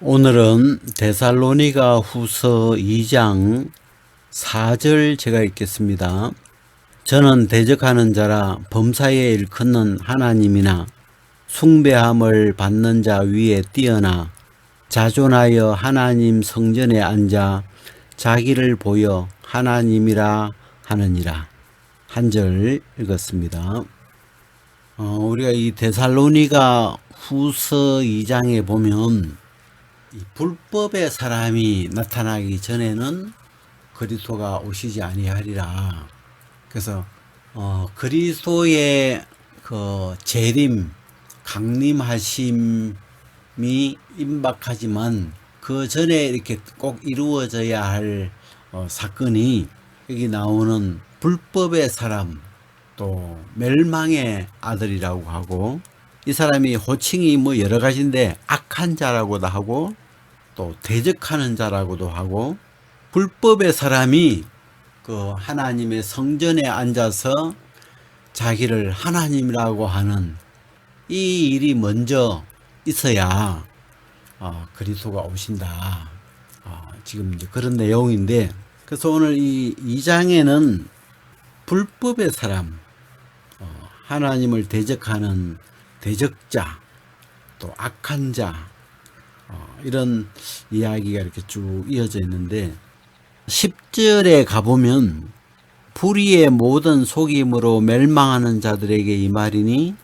오늘은 데살로니가 후서 2장 4절 제가 읽겠습니다. 저는 대적하는 자라 범사에 일컫는 하나님이나 숭배함을 받는 자 위에 뛰어나 자존하여 하나님 성전에 앉아 자기를 보여 하나님이라 하느니라. 한 절 읽었습니다. 우리가 이 데살로니가 후서 2장에 보면 이 불법의 사람이 나타나기 전에는 그리스도가 오시지 아니하리라. 그래서 그리스도의 그 재림, 강림하심이 임박하지만 그 전에 이렇게 꼭 이루어져야 할 사건이 여기 나오는 불법의 사람, 또 멸망의 아들이라고 하고, 이 사람이 호칭이 뭐 여러 가지인데 악한 자라고도 하고 또 대적하는 자라고도 하고, 불법의 사람이 그 하나님의 성전에 앉아서 자기를 하나님이라고 하는 이 일이 먼저 있어야 그리스도가 오신다. 지금 이제 그런 내용인데, 그래서 오늘 이 2장에는 불법의 사람, 하나님을 대적하는 대적자, 또 악한 자, 이런 이야기가 이렇게 쭉 이어져 있는데, 10절에 가보면 불의의 모든 속임으로 멸망하는 자들에게 이 말이니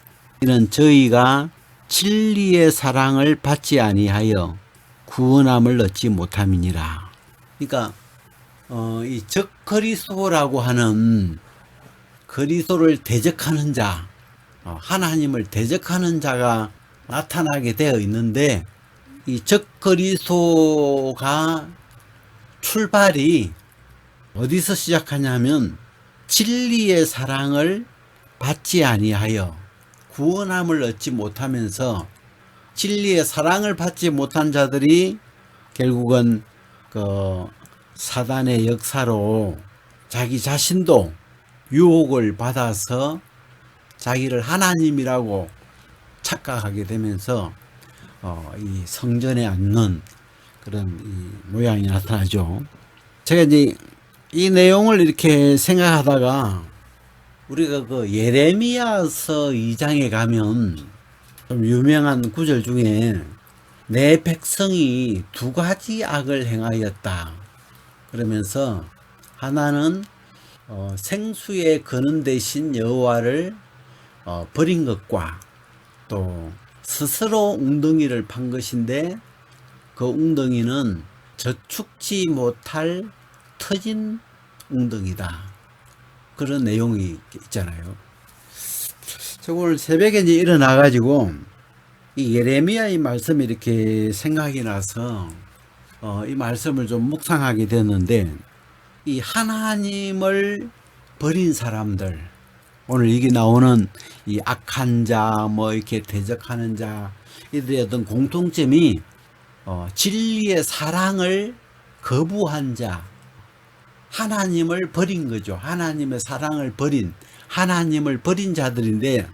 이는 저희가 진리의 사랑을 받지 아니하여 구원함을 얻지 못함이니라. 그러니까 이 적그리스도라고 하는 그리스도를 대적하는 자, 하나님을 대적하는 자가 나타나게 되어 있는데, 이 적그리스도가 출발이 어디서 시작하냐면 진리의 사랑을 받지 아니하여 구원함을 얻지 못하면서, 진리의 사랑을 받지 못한 자들이 결국은 그 사단의 역사로 자기 자신도 유혹을 받아서 자기를 하나님이라고 착각하게 되면서 이 성전에 앉는 그런 이 모양이 나타나죠. 제가 이제 이 내용을 이렇게 생각하다가 우리가 그 예레미야서 2장에 가면 좀 유명한 구절 중에 내 백성이 두 가지 악을 행하였다 그러면서, 하나는 생수의 근원 대신 여호와를 버린 것과, 또 스스로 웅덩이를 판 것인데 그 웅덩이는 저축지 못할 터진 웅덩이다. 그런 내용이 있잖아요. 저 오늘 새벽에 이제 일어나가지고 이 예레미야의 말씀이 이렇게 생각이 나서 이 말씀을 좀 묵상하게 됐는데, 이 하나님을 버린 사람들, 오늘 이게 나오는 이 악한 자, 뭐 이렇게 대적하는 자, 이들의 어떤 공통점이 진리의 사랑을 거부한 자, 하나님을 버린 거죠. 하나님의 사랑을 버린, 하나님을 버린 자들인데,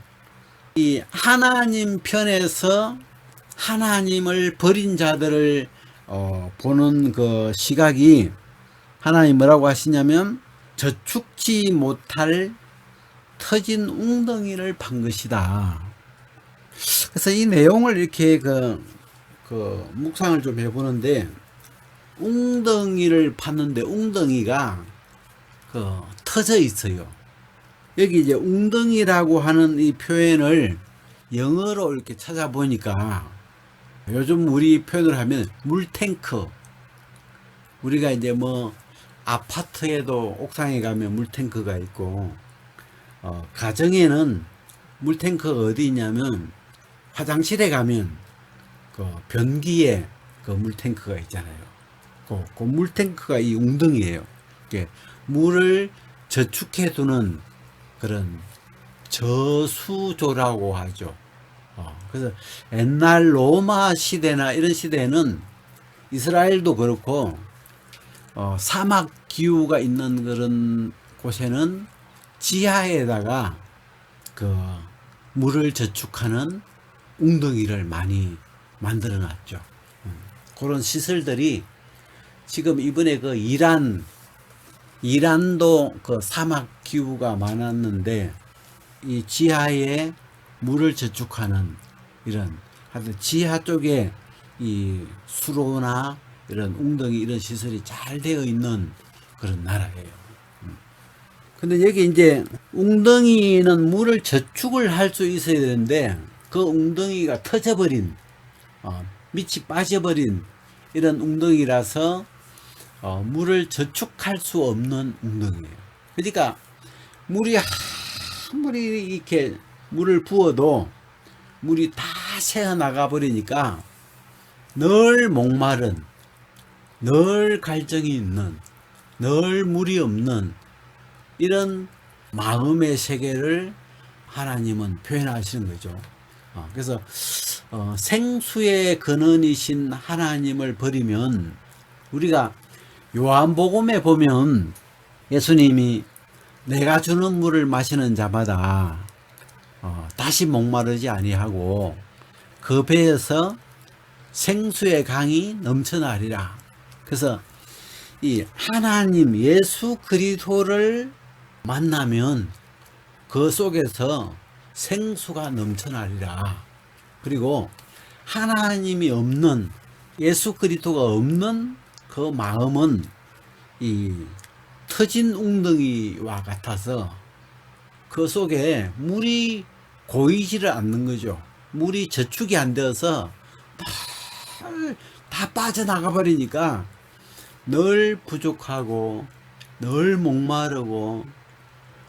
이 하나님 편에서 하나님을 버린 자들을 보는 그 시각이, 하나님 뭐라고 하시냐면 저축지 못할 터진 웅덩이를 판 것이다. 그래서 이 내용을 이렇게 묵상을 좀 해보는데, 웅덩이를 팠는데 웅덩이가 터져 있어요. 여기 이제 웅덩이라고 하는 이 표현을 영어로 이렇게 찾아보니까, 요즘 우리 표현을 하면 물탱크, 우리가 이제 뭐 아파트에도 옥상에 가면 물탱크가 있고, 가정에는 물탱크가 어디 있냐면 화장실에 가면 그 변기에 그 물탱크가 있잖아요. 그 물탱크가 이 웅덩이에요. 물을 저축해 두는 그런 저수조라고 하죠. 그래서 옛날 로마 시대나 이런 시대에는, 이스라엘도 그렇고 사막 기후가 있는 그런 곳에는 지하에다가 그 물을 저축하는 웅덩이를 많이 만들어 놨죠. 그런 시설들이 지금 이번에 그 이란도 그 사막 기후가 많았는데 이 지하에 물을 저축하는 이런 하여튼 지하 쪽에 이 수로나 이런 웅덩이 이런 시설이 잘 되어 있는 그런 나라예요. 근데 여기 이제 웅덩이는 물을 저축을 할 수 있어야 되는데 그 웅덩이가 터져버린 밑이 빠져버린 이런 웅덩이라서 물을 저축할 수 없는 웅덩이에요. 그러니까 물이 아무리 이렇게 물을 부어도 물이 다 새어나가 버리니까 늘 목마른, 늘 갈증이 있는, 늘 물이 없는 이런 마음의 세계를 하나님은 표현하시는 거죠. 그래서 생수의 근원이신 하나님을 버리면 우리가 요한복음에 보면 예수님이 내가 주는 물을 마시는 자마다 다시 목마르지 아니하고 그 배에서 생수의 강이 넘쳐나리라. 그래서 이 하나님 예수 그리스도를 만나면 그 속에서 생수가 넘쳐나리라. 그리고 하나님이 없는 예수 그리스도가 없는 그 마음은 이 터진 웅덩이와 같아서 그 속에 물이 고이지를 않는 거죠. 물이 저축이 안 되어서 다 빠져나가 버리니까 늘 부족하고 늘 목마르고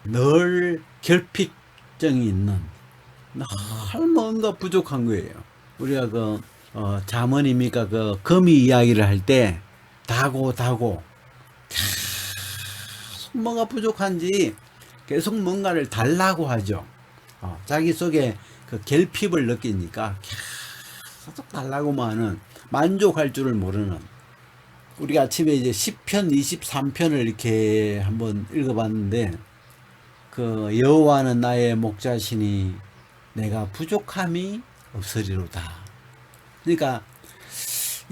늘 결핍증이 있는 늘 뭔가 부족한 거예요. 우리가 그 자문입니까 그 거미 이야기를 할 때 다고 계속 뭐가 부족한지 계속 뭔가를 달라고 하죠. 자기 속에 그 결핍을 느끼니까 계속 달라고만 하는 만족할 줄을 모르는. 우리가 아침에 이제 10편 23편을 이렇게 한번 읽어봤는데 그 여호와는 나의 목자시니 내가 부족함이 없으리로다. 그러니까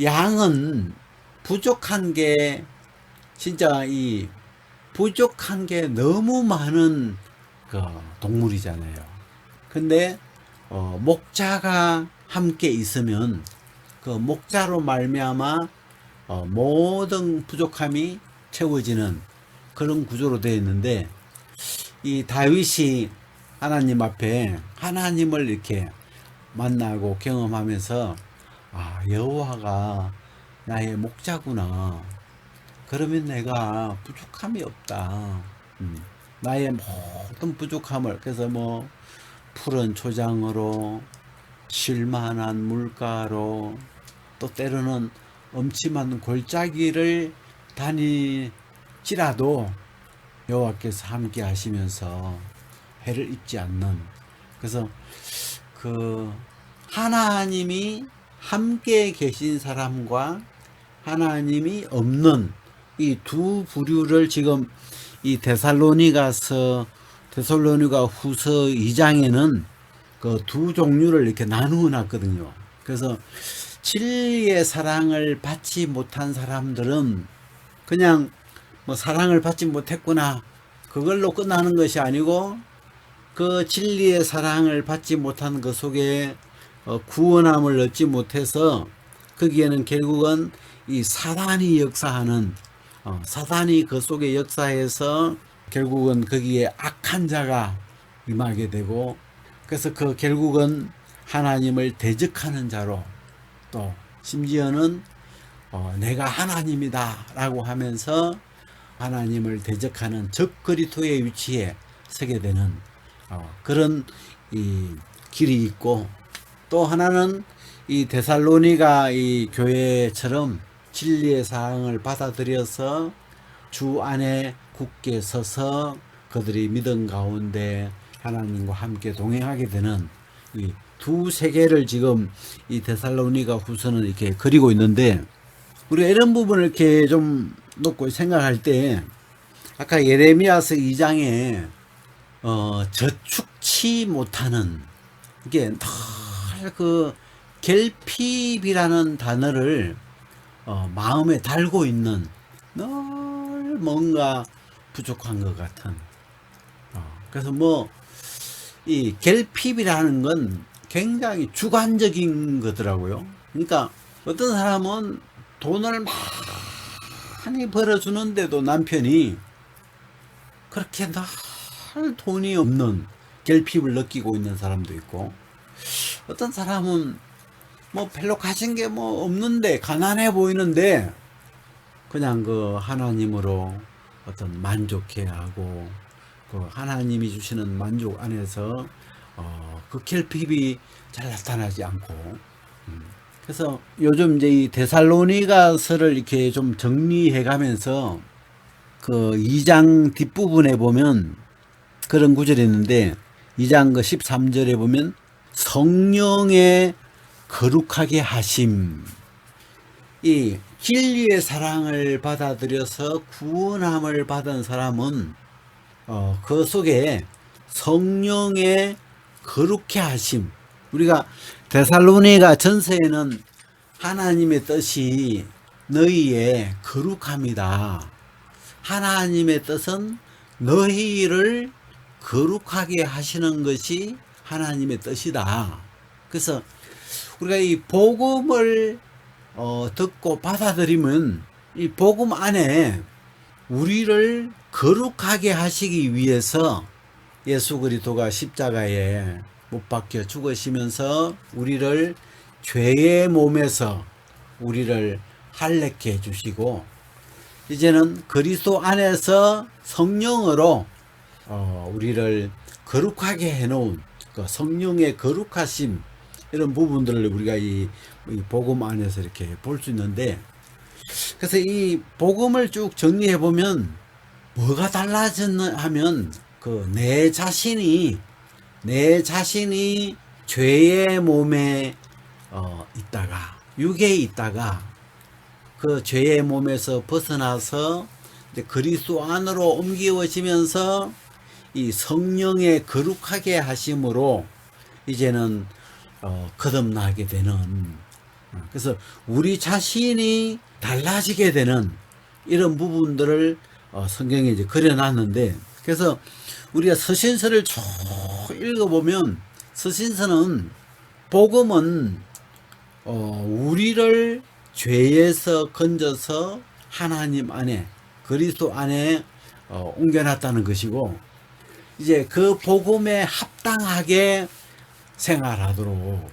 양은 부족한 게 진짜 이 부족한 게 너무 많은 그 동물이잖아요. 근데 목자가 함께 있으면 그 목자로 말미암아 모든 부족함이 채워지는 그런 구조로 되어 있는데 이 다윗이 하나님 앞에 하나님을 이렇게 만나고 경험하면서 여호와가 나의 목자구나. 그러면 내가 부족함이 없다. 나의 모든 부족함을 그래서 뭐 푸른 초장으로 쉴만한 물가로 또 때로는 엄침한 골짜기를 다니지라도 여호와께서 함께 하시면서 해를 입지 않는. 그래서 그 하나님이 함께 계신 사람과 하나님이 없는 이 두 부류를 지금 이 데살로니가 후서 2장에는 그 두 종류를 이렇게 나누어 놨거든요. 그래서 진리의 사랑을 받지 못한 사람들은 그냥 뭐 사랑을 받지 못했구나 그걸로 끝나는 것이 아니고 그 진리의 사랑을 받지 못한 그 속에 구원함을 얻지 못해서 거기에는 결국은 이 사단이 역사하는 사단이 그 속에 역사해서 결국은 거기에 악한 자가 임하게 되고 그래서 그 결국은 하나님을 대적하는 자로 또 심지어는 내가 하나님이다 라고 하면서 하나님을 대적하는 적그리스도의 위치에 서게 되는 그런 이 길이 있고 또 하나는 이 데살로니가 이 교회처럼 진리의 사랑을 받아들여서 주 안에 굳게 서서 그들이 믿음 가운데 하나님과 함께 동행하게 되는 이 두 세계를 지금 이 데살로니가 후서는 이렇게 그리고 있는데 우리가 이런 부분을 이렇게 좀 놓고 생각할 때 아까 예레미야서 2장에 저축치 못하는 이게 늘 그 결핍이라는 단어를 마음에 달고 있는 늘 뭔가 부족한 것 같은. 그래서 뭐 이 결핍이라는 건 굉장히 주관적인 거더라고요. 그러니까 어떤 사람은 돈을 많이 벌어주는데도 남편이 그렇게 늘 돈이 없는 결핍을 느끼고 있는 사람도 있고, 어떤 사람은 뭐 별로 가진 게 뭐 없는데 가난해 보이는데 그냥 그 하나님으로 어떤 만족해 하고, 그 하나님이 주시는 만족 안에서 그 결핍이 잘 나타나지 않고. 그래서 요즘 이제 이 데살로니가서를 이렇게 좀 정리해 가면서 그 2장 뒷부분에 보면 그런 구절이 있는데, 2장 그 13절에 보면 성령의 거룩하게 하심. 이 진리의 사랑을 받아들여서 구원함을 받은 사람은 그 속에 성령의 거룩해 하심. 우리가 데살로니가 전서에는 하나님의 뜻이 너희의 거룩함이다. 하나님의 뜻은 너희를 거룩하게 하시는 것이 하나님의 뜻이다. 그래서 우리가 이 복음을 듣고 받아들이면 이 복음 안에 우리를 거룩하게 하시기 위해서 예수 그리스도가 십자가에 못 박혀 죽으시면서 우리를 죄의 몸에서 우리를 할례케 해 주시고, 이제는 그리스도 안에서 성령으로 우리를 거룩하게 해놓은 그 성령의 거룩하심, 이런 부분들을 우리가 이 복음 안에서 이렇게 볼 수 있는데, 그래서 이 복음을 쭉 정리해 보면 뭐가 달라졌나 하면 그 내 자신이 죄의 몸에 있다가, 육에 있다가 그 죄의 몸에서 벗어나서 이제 그리스도 안으로 옮겨지면서 이 성령의 거룩하게 하심으로 이제는 거듭나게 되는, 그래서 우리 자신이 달라지게 되는 이런 부분들을 성경에 이제 그려놨는데, 그래서 우리가 서신서를 쭉 읽어보면 서신서는 복음은 우리를 죄에서 건져서 하나님 안에 그리스도 안에 옮겨놨다는 것이고, 이제 그 복음에 합당하게 생활하도록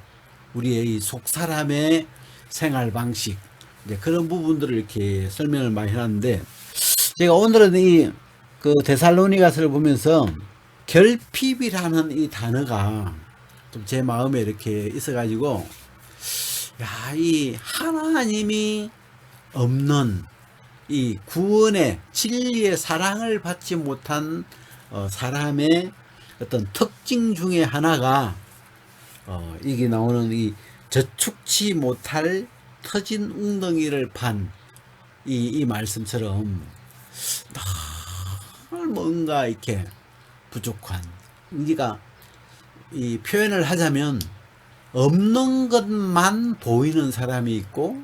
우리의 이 속사람의 생활 방식, 이제 그런 부분들을 이렇게 설명을 많이 해놨는데, 제가 오늘은 이 그 데살로니가서를 보면서 결핍이라는 이 단어가 좀 제 마음에 이렇게 있어가지고, 야, 이 하나님이 없는 이 구원의 진리의 사랑을 받지 못한 사람의 어떤 특징 중에 하나가 이게 나오는 이 저축치 못할 터진 웅덩이를 판 이 말씀처럼 늘 뭔가 이렇게 부족한, 우리가 이 표현을 하자면 없는 것만 보이는 사람이 있고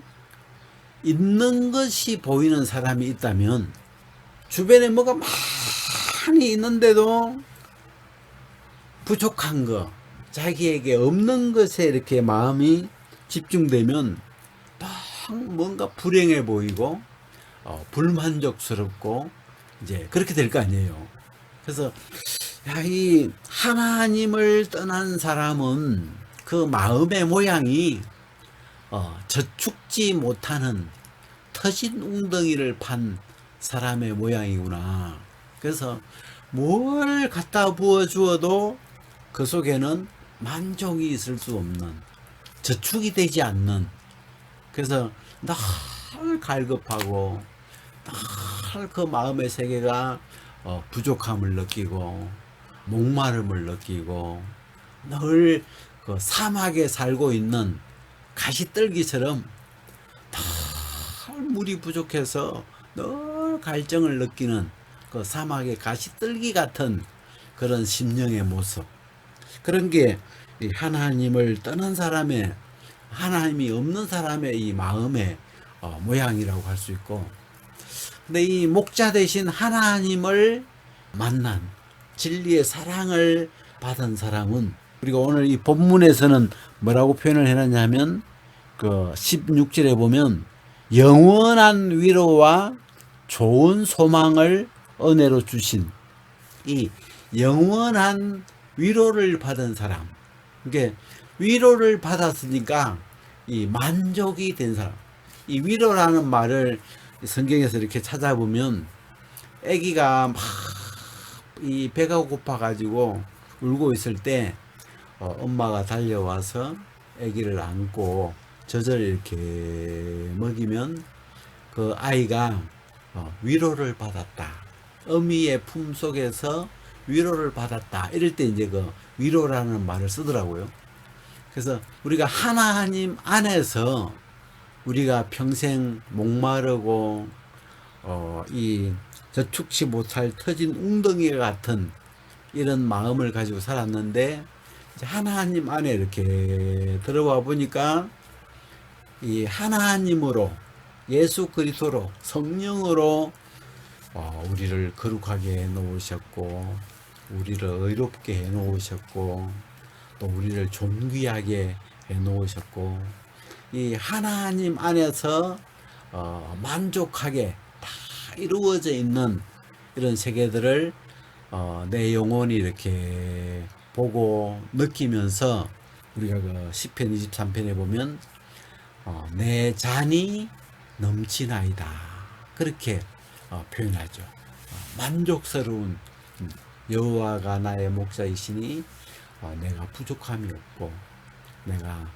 있는 것이 보이는 사람이 있다면, 주변에 뭐가 많이 있는데도 부족한 거, 자기에게 없는 것에 이렇게 마음이 집중되면 뭔가 불행해 보이고 불만족스럽고 이제 그렇게 될 거 아니에요. 그래서 이 하나님을 떠난 사람은 그 마음의 모양이 저축지 못하는 터진 웅덩이를 판 사람의 모양이구나. 그래서 뭘 갖다 부어 주어도 그 속에는 만족이 있을 수 없는, 저축이 되지 않는, 그래서 늘 갈급하고 늘 그 마음의 세계가 부족함을 느끼고 목마름을 느끼고 늘 그 사막에 살고 있는 가시떨기처럼 늘 물이 부족해서 늘 갈증을 느끼는 그 사막의 가시떨기 같은 그런 심령의 모습, 그런 게 하나님을 떠난 사람의, 하나님이 없는 사람의 이 마음의 모양이라고 할 수 있고, 근데 이 목자 대신 하나님을 만난 진리의 사랑을 받은 사람은, 우리가 오늘 이 본문에서는 뭐라고 표현을 해놨냐면 그 16절에 보면 영원한 위로와 좋은 소망을 은혜로 주신, 이 영원한 위로를 받은 사람, 이게 위로를 받았으니까 이 만족이 된 사람. 이 위로라는 말을 성경에서 이렇게 찾아보면, 아기가 막 이 배가 고파 가지고 울고 있을 때 엄마가 달려와서 아기를 안고 젖을 이렇게 먹이면 그 아이가 위로를 받았다, 어미의 품 속에서 위로를 받았다, 이럴 때 이제 그 위로라는 말을 쓰더라고요. 그래서 우리가 하나님 안에서 우리가 평생 목마르고 이 저축치 못할 터진 웅덩이 같은 이런 마음을 가지고 살았는데, 이제 하나님 안에 이렇게 들어와 보니까 이 하나님으로, 예수 그리스도로, 성령으로 우리를 거룩하게 해 놓으셨고, 우리를 의롭게 해 놓으셨고, 또 우리를 존귀하게 해 놓으셨고, 이 하나님 안에서 만족하게 다 이루어져 있는 이런 세계들을 내 영혼이 이렇게 보고 느끼면서, 우리가 그 시편 23편에 보면 내 잔이 넘치나이다, 그렇게 표현하죠. 만족스러운, 여호와가 나의 목자이시니 내가 부족함이 없고 내가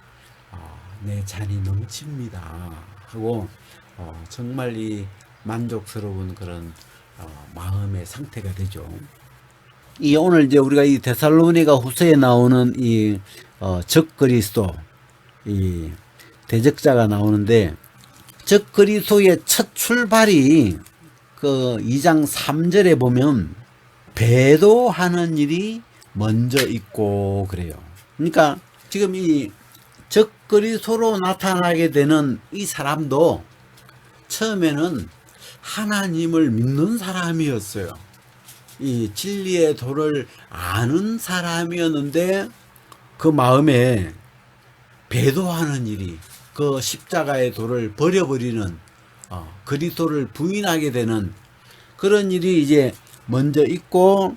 내 잔이 넘칩니다 하고 정말 이 만족스러운 그런 마음의 상태가 되죠. 이 오늘 이제 우리가 이 데살로니가 후서에 나오는 이 적그리스도, 이 대적자가 나오는데, 적그리스도의 첫 출발이 그 2장 3절에 보면 배도하는 일이 먼저 있고 그래요. 그러니까 지금 이 적그리스도로 나타나게 되는 이 사람도 처음에는 하나님을 믿는 사람이었어요. 이 진리의 도를 아는 사람이었는데, 그 마음에 배도하는 일이, 그 십자가의 도를 버려버리는, 그리스도를 부인하게 되는 그런 일이 이제 먼저 있고,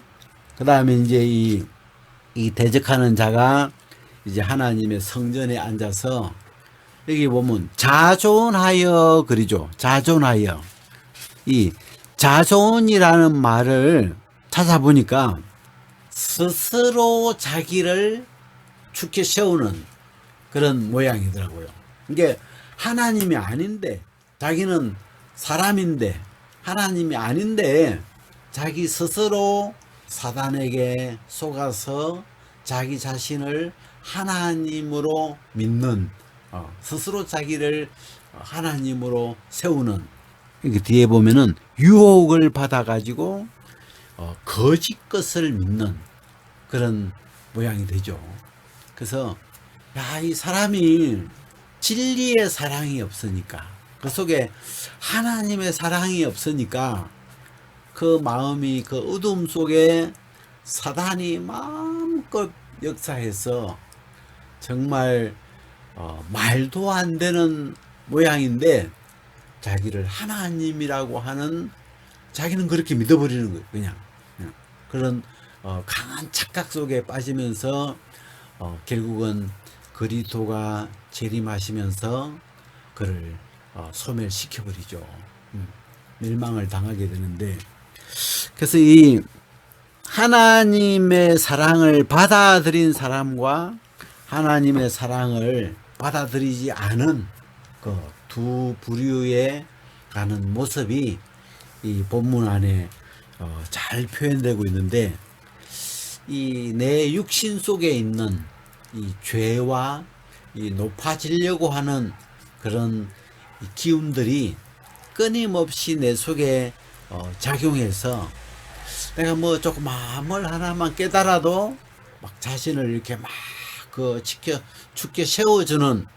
그 다음에 이제 이 대적하는 자가 이제 하나님의 성전에 앉아서, 여기 보면 자존하여 그리죠. 자존하여. 이 자존이라는 말을 찾아보니까 스스로 자기를 죽게 세우는 그런 모양이더라고요. 이게 하나님이 아닌데, 자기는 사람인데, 하나님이 아닌데 자기 스스로 사단에게 속아서 자기 자신을 하나님으로 믿는, 스스로 자기를 하나님으로 세우는, 이렇게 뒤에 보면은 유혹을 받아가지고 거짓 것을 믿는 그런 모양이 되죠. 그래서 이 사람이 진리의 사랑이 없으니까, 그 속에 하나님의 사랑이 없으니까 그 마음이, 그 어둠 속에 사단이 마음껏 역사해서 정말 말도 안 되는 모양인데, 자기를 하나님이라고 하는, 자기는 그렇게 믿어버리는 거예요. 그냥 그런 강한 착각 속에 빠지면서 결국은 그리스도가 재림하시면서 그를 소멸시켜버리죠. 멸망을 당하게 되는데, 그래서 이 하나님의 사랑을 받아들인 사람과 하나님의 사랑을 받아들이지 않은 그 두 부류에 가는 모습이 이 본문 안에 잘 표현되고 있는데, 이 내 육신 속에 있는 이 죄와 이 높아지려고 하는 그런 기운들이 끊임없이 내 속에 작용해서, 내가 뭐 조금 마음을 하나만 깨달아도 막 자신을 이렇게 막 죽게 세워주는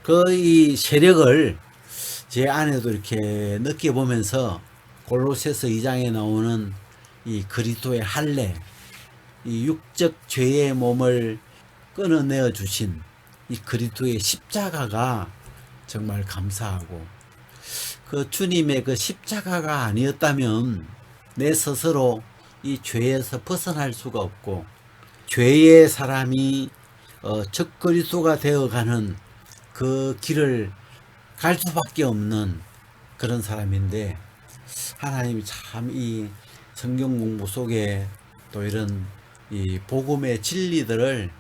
그 이 세력을 제 안에도 이렇게 느껴보면서 골로새서 2장에 나오는 이 그리스도의 할례, 이 육적 죄의 몸을 끊어내어 주신 이 그리스도의 십자가가 정말 감사하고, 그 주님의 그 십자가가 아니었다면 내 스스로 이 죄에서 벗어날 수가 없고 죄의 사람이 적그리스도가 되어가는 그 길을 갈 수밖에 없는 그런 사람인데, 하나님이 참 이 성경 공부 속에 또 이런 이 복음의 진리들을,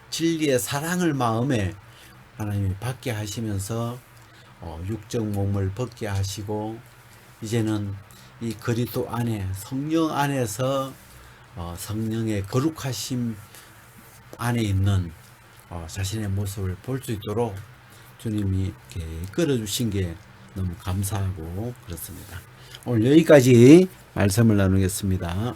진리의 사랑을 마음에 하나님이 받게 하시면서 육적 몸을 벗게 하시고, 이제는 이 그리스도 안에, 성령 안에서 성령의 거룩하심 안에 있는 자신의 모습을 볼 수 있도록 주님이 이렇게 끌어주신 게 너무 감사하고 그렇습니다. 오늘 여기까지 말씀을 나누겠습니다.